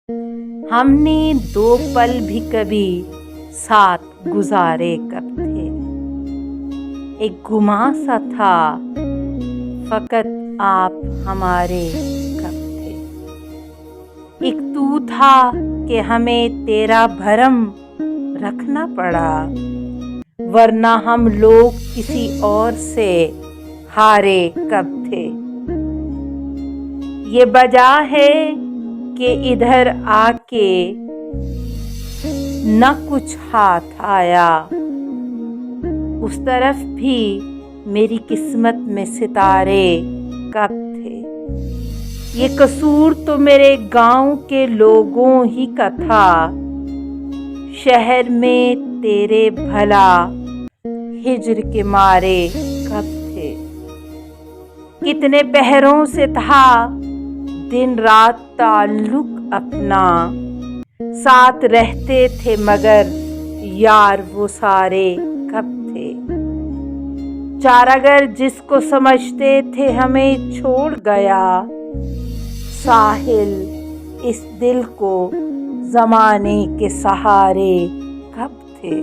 हमने दो पल भी कभी साथ गुजारे कब थे। एक गुमा सा था फकत आप हमारे कब थे। एक तू था कि हमें तेरा भरम रखना पड़ा, वरना हम लोग किसी और से हारे कब थे। ये वजह है कि इधर आके न कुछ हाथ आया, उस तरफ भी मेरी किस्मत में सितारे कब थे। ये कसूर तो मेरे गांव के लोगों ही का था, शहर में तेरे भला हिज्र के मारे कब थे। कितने पहरों से था दिन रात ताल्लुक अपना, साथ रहते थे मगर यार वो सारे कब थे। चारागर जिसको समझते थे हमें छोड़ गया, साहिल इस दिल को ज़माने के सहारे कब थे।